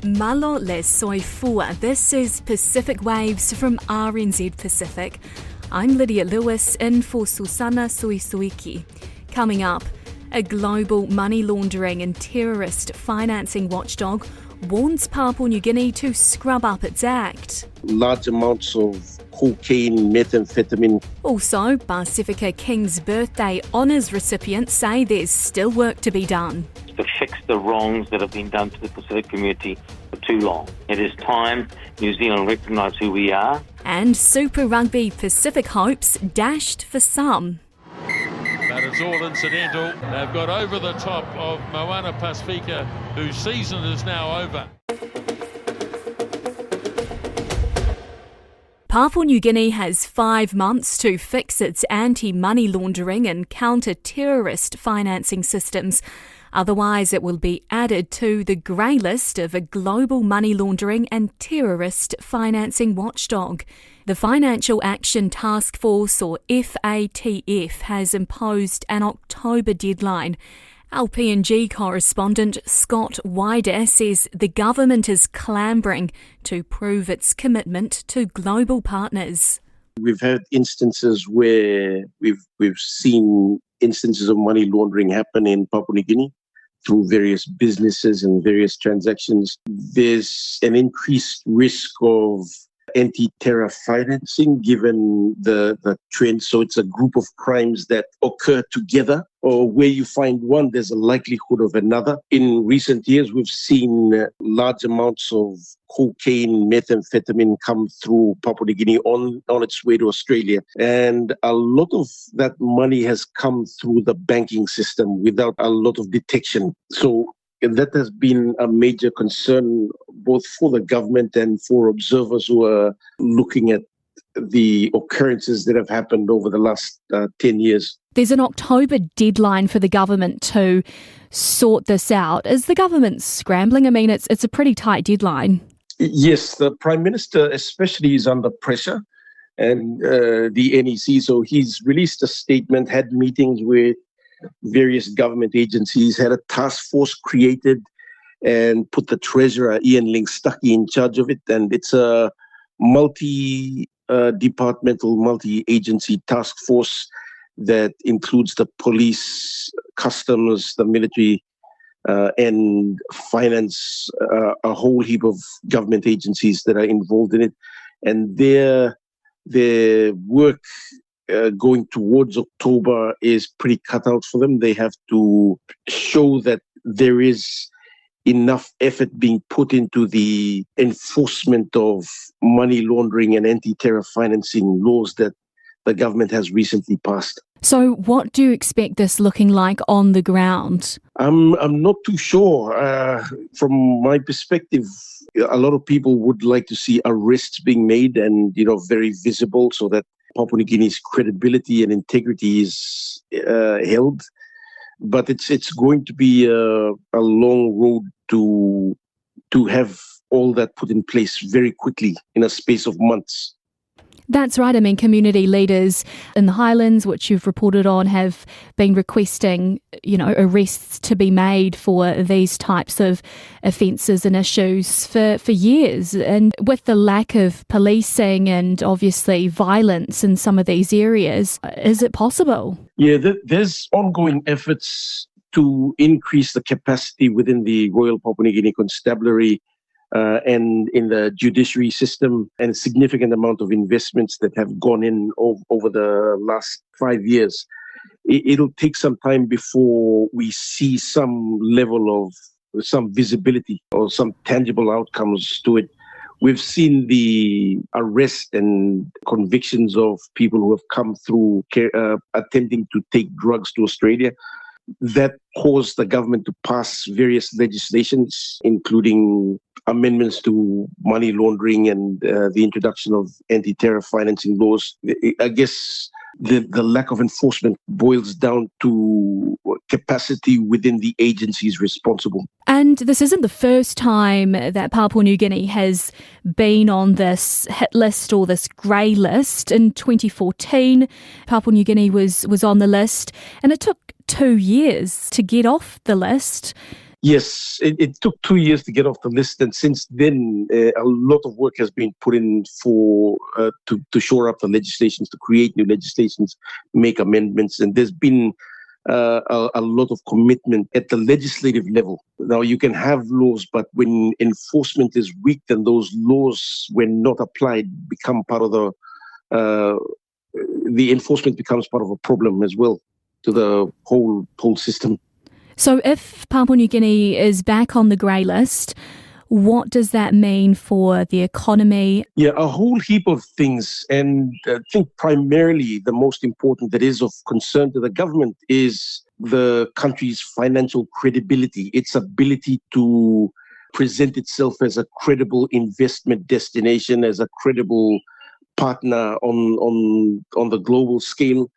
Malo le soifua. This is Pacific Waves from RNZ Pacific. I'm Lydia Lewis in for Susana Suisuiki. Coming up, a global money laundering and terrorist financing watchdog warns Papua New Guinea to scrub up its act. Large amounts of cocaine, methamphetamine. Also, Pasifika King's birthday honours recipients say there's still work to be done. To fix the wrongs that have been done to the Pacific community for too long. It is time New Zealand recognise who we are. And Super Rugby Pacific hopes dashed for some. But it's all incidental. They've got over the top of Moana Pasifika, whose season is now over. Papua New Guinea has 5 months to fix its anti-money laundering and counter-terrorist financing systems. Otherwise, it will be added to the greylist of a global money laundering and terrorist financing watchdog. The Financial Action Task Force, or FATF, has imposed an October deadline. Our PNG correspondent Scott Wider says the government is clambering to prove its commitment to global partners. We've had instances where we've seen instances of money laundering happen in Papua New Guinea through various businesses and various transactions. There's an increased risk of anti-terror financing given the trend. So it's a group of crimes that occur together, or where you find one, there's a likelihood of another. In recent years, we've seen large amounts of cocaine, methamphetamine come through Papua New Guinea on its way to Australia. And a lot of that money has come through the banking system without a lot of detection. So that has been a major concern both for the government and for observers who are looking at the occurrences that have happened over the last 10 years. There's an October deadline for the government to sort this out. Is the government scrambling? I mean, it's a pretty tight deadline. Yes, the Prime Minister especially is under pressure, and the NEC. So he's released a statement, had meetings with various government agencies, had a task force created and put the Treasurer, Ian Lingstucky, in charge of it. And it's a multi-departmental, multi-agency task force that includes the police, customs, the military, and finance, a whole heap of government agencies that are involved in it. And their work going towards October is pretty cut out for them. They have to show that there is enough effort being put into the enforcement of money laundering and anti-terror financing laws that the government has recently passed. So what do you expect this looking like on the ground? I'm not too sure. From my perspective, a lot of people would like to see arrests being made and, very visible so that Papua New Guinea's credibility and integrity is held. But it's going to be a long road to have all that put in place very quickly in a space of months. That's right. I mean, community leaders in the Highlands, which you've reported on, have been requesting, arrests to be made for these types of offences and issues for years. And with the lack of policing and obviously violence in some of these areas, is it possible? Yeah, there's ongoing efforts to increase the capacity within the Royal Papua New Guinea Constabulary and in the judiciary system, and a significant amount of investments that have gone in over the last 5 years. It'll take some time before we see some level of some visibility or some tangible outcomes to it. We've seen the arrest and convictions of people who have come through attempting to take drugs to Australia. That caused the government to pass various legislations, including amendments to money laundering and the introduction of anti-terror financing laws. I guess the lack of enforcement boils down to capacity within the agencies responsible. And this isn't the first time that Papua New Guinea has been on this hit list or this grey list. In 2014, Papua New Guinea was on the list, and it took 2 years to get off the list. Yes, it took 2 years to get off the list, and since then, a lot of work has been put in for to shore up the legislations, to create new legislations, make amendments, and there's been a lot of commitment at the legislative level. Now, you can have laws, but when enforcement is weak, then those laws, when not applied, become part of the enforcement becomes part of a problem as well to the whole system. So if Papua New Guinea is back on the grey list, what does that mean for the economy? Yeah, a whole heap of things. And I think primarily the most important that is of concern to the government is the country's financial credibility, its ability to present itself as a credible investment destination, as a credible partner on the global scale.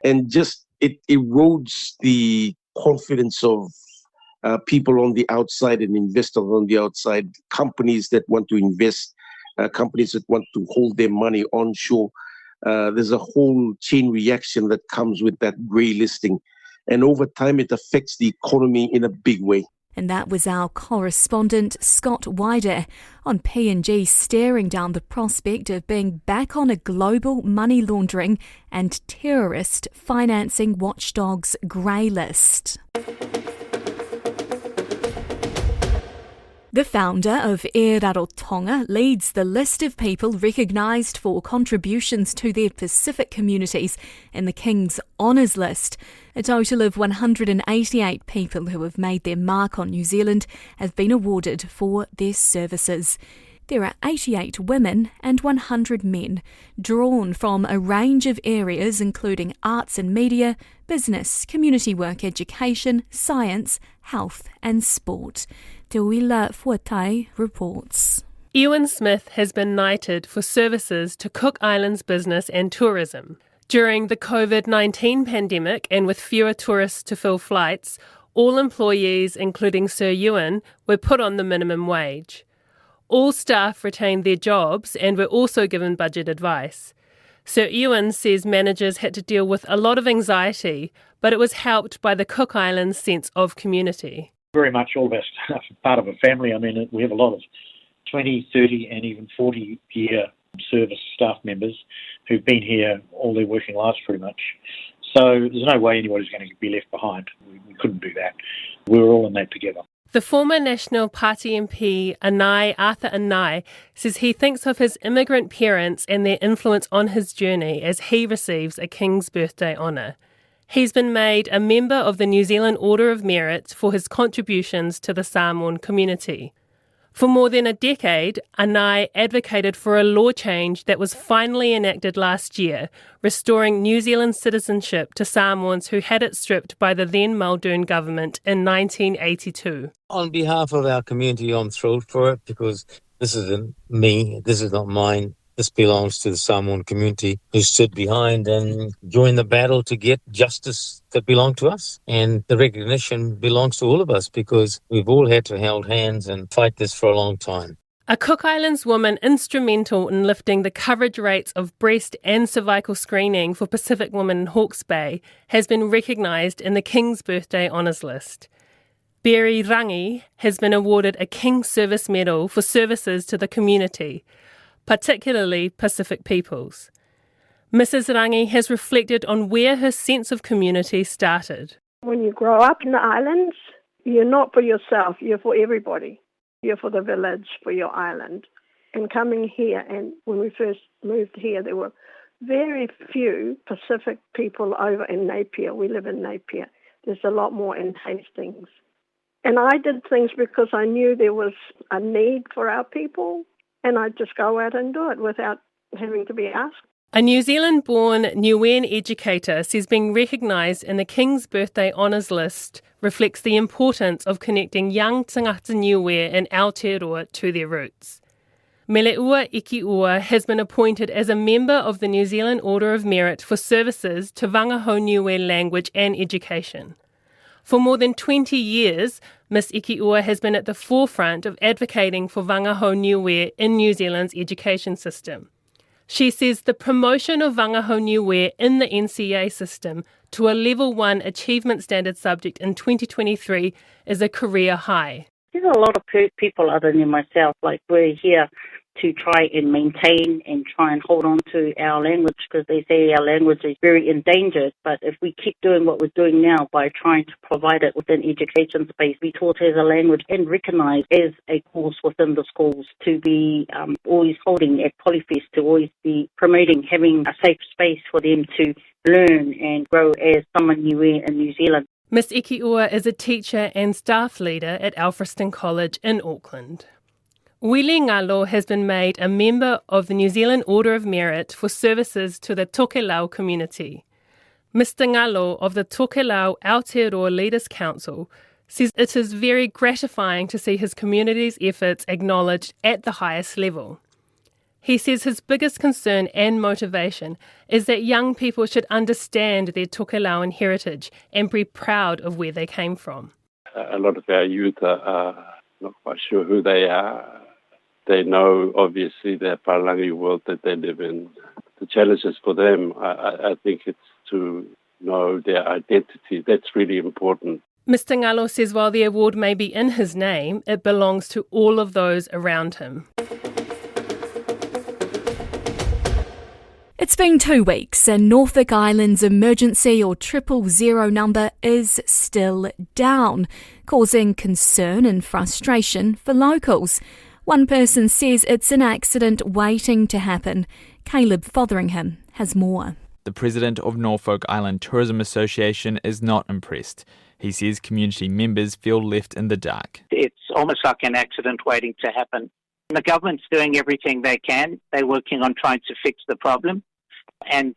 And just it erodes the confidence of people on the outside and investors on the outside, companies that want to invest, companies that want to hold their money onshore. There's a whole chain reaction that comes with that grey listing. And over time, it affects the economy in a big way. And that was our correspondent, Scott Wider, on PNG, staring down the prospect of being back on a global money laundering and terrorist financing watchdog's grey list. The founder of E Rarotonga leads the list of people recognised for contributions to their Pacific communities in the King's Honours List. A total of 188 people who have made their mark on New Zealand have been awarded for their services. There are 88 women and 100 men, drawn from a range of areas including arts and media, business, community work, education, science, health and sport. Te Wila Fuatai reports. Ewan Smith has been knighted for services to Cook Islands business and tourism. During the COVID-19 pandemic and with fewer tourists to fill flights, all employees, including Sir Ewan, were put on the minimum wage. All staff retained their jobs and were also given budget advice. Sir Ewan says managers had to deal with a lot of anxiety, but it was helped by the Cook Islands sense of community. Very much all of our staff are part of a family. I mean, we have a lot of 20, 30 and even 40-year service staff members who've been here all their working lives pretty much. So there's no way anybody's going to be left behind. We couldn't do that. We were all in that together. The former National Party MP Arthur Anai says he thinks of his immigrant parents and their influence on his journey as he receives a King's Birthday honour. He's been made a member of the New Zealand Order of Merit for his contributions to the Samoan community. For more than a decade, Anai advocated for a law change that was finally enacted last year, restoring New Zealand citizenship to Samoans who had it stripped by the then Muldoon government in 1982. On behalf of our community, I'm thrilled for it because this isn't me, this is not mine. This belongs to the Samoan community who stood behind and joined the battle to get justice that belonged to us. And the recognition belongs to all of us because we've all had to hold hands and fight this for a long time. A Cook Islands woman instrumental in lifting the coverage rates of breast and cervical screening for Pacific women in Hawke's Bay has been recognised in the King's Birthday Honours List. Berry Rangi has been awarded a King's Service Medal for services to the community, particularly Pacific peoples. Mrs. Rangi has reflected on where her sense of community started. When you grow up in the islands, you're not for yourself, you're for everybody. You're for the village, for your island. And coming here, and when we first moved here, there were very few Pacific people over in Napier. We live in Napier. There's a lot more in Hastings. And I did things because I knew there was a need for our people. And I'd just go out and do it without having to be asked. A New Zealand-born Niuean educator says being recognised in the King's Birthday Honours List reflects the importance of connecting young tangata Niue in Aotearoa to their roots. Meleua Ikiua has been appointed as a member of the New Zealand Order of Merit for services to Wangahau Niue language and education. For more than 20 years, Miss Ikiua has been at the forefront of advocating for Wangahau Niue in New Zealand's education system. She says the promotion of Wangahau Niue in the NCA system to a Level 1 Achievement Standard subject in 2023 is a career high. There's a lot of people other than myself, like we're here to try and maintain and try and hold on to our language because they say our language is very endangered. But if we keep doing what we're doing now by trying to provide it within education space, be taught as a language and recognised as a course within the schools, to be always holding at Polyfest, to always be promoting having a safe space for them to learn and grow as someone new in New Zealand. Miss Ikiua is a teacher and staff leader at Alfriston College in Auckland. Wili Ngalo has been made a member of the New Zealand Order of Merit for services to the Tokelau community. Mr. Ngalo of the Tokelau Aotearoa Leaders Council says it is very gratifying to see his community's efforts acknowledged at the highest level. He says his biggest concern and motivation is that young people should understand their Tokelauan heritage and be proud of where they came from. A lot of our youth are not quite sure who they are. They know, obviously, the Parangi world that they live in. The challenges for them, I think it's to know their identity. That's really important. Mr. Ngalo says while the award may be in his name, it belongs to all of those around him. It's been 2 weeks and Norfolk Island's emergency or 000 number is still down, causing concern and frustration for locals. One person says it's an accident waiting to happen. Caleb Fotheringham has more. The president of Norfolk Island Tourism Association is not impressed. He says community members feel left in the dark. It's almost like an accident waiting to happen. The government's doing everything they can. They're working on trying to fix the problem. And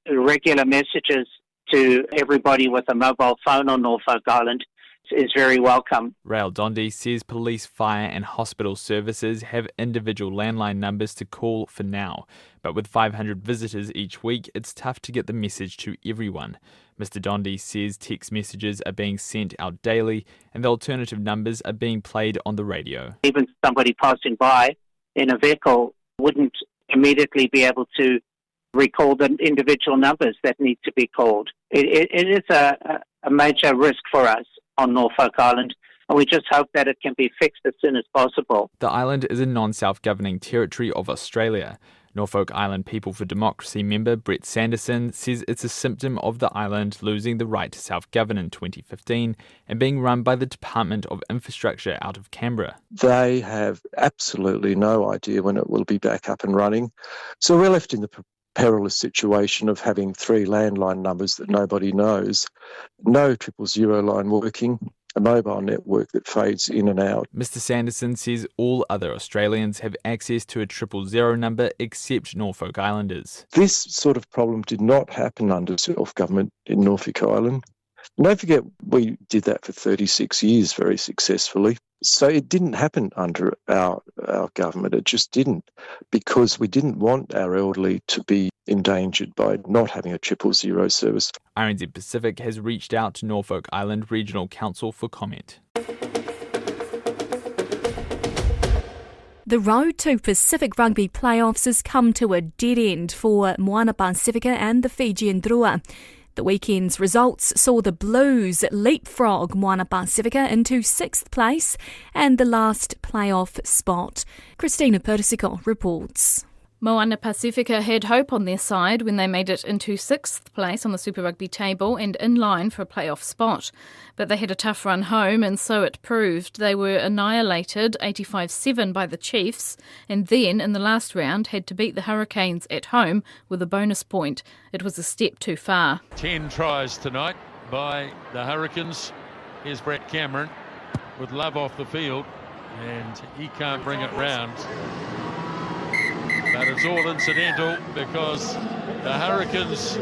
regular messages to everybody with a mobile phone on Norfolk Island is very welcome. Rail Dondi says police, fire and hospital services have individual landline numbers to call for now. But with 500 visitors each week, it's tough to get the message to everyone. Mr. Dondi says text messages are being sent out daily and the alternative numbers are being played on the radio. Even somebody passing by in a vehicle wouldn't immediately be able to recall the individual numbers that need to be called. It is a major risk for us on Norfolk Island, and we just hope that it can be fixed as soon as possible. The island is a non-self-governing territory of Australia. Norfolk Island People for Democracy member Brett Sanderson says it's a symptom of the island losing the right to self-govern in 2015 and being run by the Department of Infrastructure out of Canberra. They have absolutely no idea when it will be back up and running. So we're left in the perilous situation of having 3 landline numbers that nobody knows, no 000 line working, a mobile network that fades in and out. Mr. Sanderson says all other Australians have access to a 000 number except Norfolk Islanders. This sort of problem did not happen under self-government in Norfolk Island. And don't forget, we did that for 36 years very successfully. So it didn't happen under our government. It just didn't, because we didn't want our elderly to be endangered by not having a 000 service. RNZ Pacific has reached out to Norfolk Island Regional Council for comment. The road to Pacific Rugby playoffs has come to a dead end for Moana Pasifika and the Fijian Drua. The weekend's results saw the Blues leapfrog Moana Pasifika into 6th place and the last playoff spot. Christina Persico reports. Moana Pasifika had hope on their side when they made it into 6th place on the Super Rugby table and in line for a playoff spot. But they had a tough run home, and so it proved. They were annihilated 85-7 by the Chiefs, and then in the last round had to beat the Hurricanes at home with a bonus point. It was a step too far. 10 tries tonight by the Hurricanes. Here's Brett Cameron with Love off the field, and he can't bring it round. But it's all incidental because the Hurricanes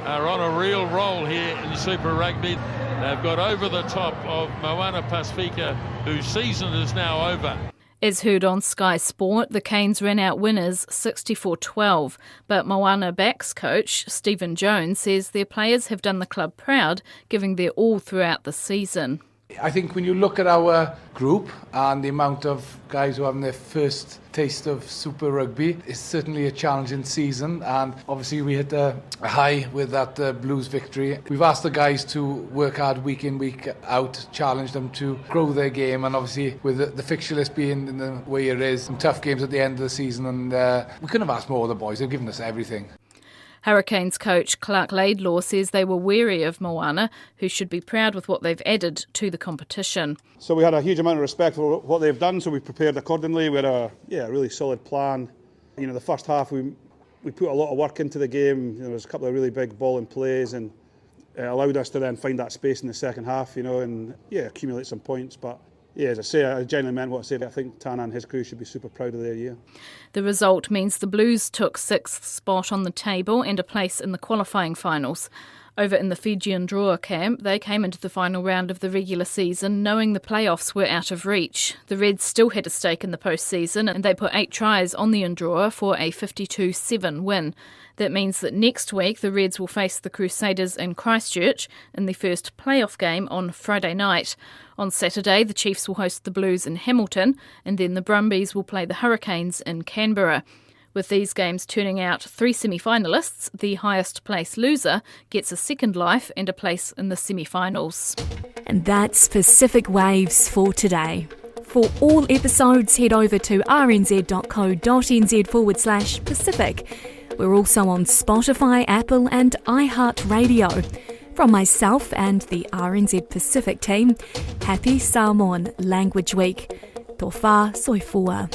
are on a real roll here in Super Rugby. They've got over the top of Moana Pasifika, whose season is now over. As heard on Sky Sport, the Canes ran out winners 64-12, but Moana backs coach Stephen Jones says their players have done the club proud, giving their all throughout the season. I think when you look at our group and the amount of guys who are having their first taste of Super Rugby, it's certainly a challenging season, and obviously we hit a high with that Blues victory. We've asked the guys to work hard week in, week out, challenge them to grow their game, and obviously with the fixture list being in the way it is, some tough games at the end of the season, and we couldn't have asked more of the boys. They've given us everything. Hurricanes coach Clark Laidlaw says they were wary of Moana, who should be proud with what they've added to the competition. So we had a huge amount of respect for what they've done, so we prepared accordingly. We had a really solid plan. The first half we put a lot of work into the game. There was a couple of really big ball-in plays, and it allowed us to then find that space in the second half, and accumulate some points. But as I say, I genuinely meant what I said. I think Tana and his crew should be super proud of their year. The result means the Blues took 6th spot on the table and a place in the qualifying finals. Over in the Fijian Drua camp, they came into the final round of the regular season knowing the playoffs were out of reach. The Reds still had a stake in the postseason, and they put 8 tries on the Ndrua for a 52-7 win. That means that next week the Reds will face the Crusaders in Christchurch in the first playoff game on Friday night. On Saturday, the Chiefs will host the Blues in Hamilton, and then the Brumbies will play the Hurricanes in Canberra. With these games turning out 3 semi-finalists, the highest place loser gets a second life and a place in the semi-finals. And that's Pacific Waves for today. For all episodes, head over to rnz.co.nz/Pacific. We're also on Spotify, Apple and iHeartRadio. From myself and the RNZ Pacific team, happy Samoan Language Week. Tō whā soifua.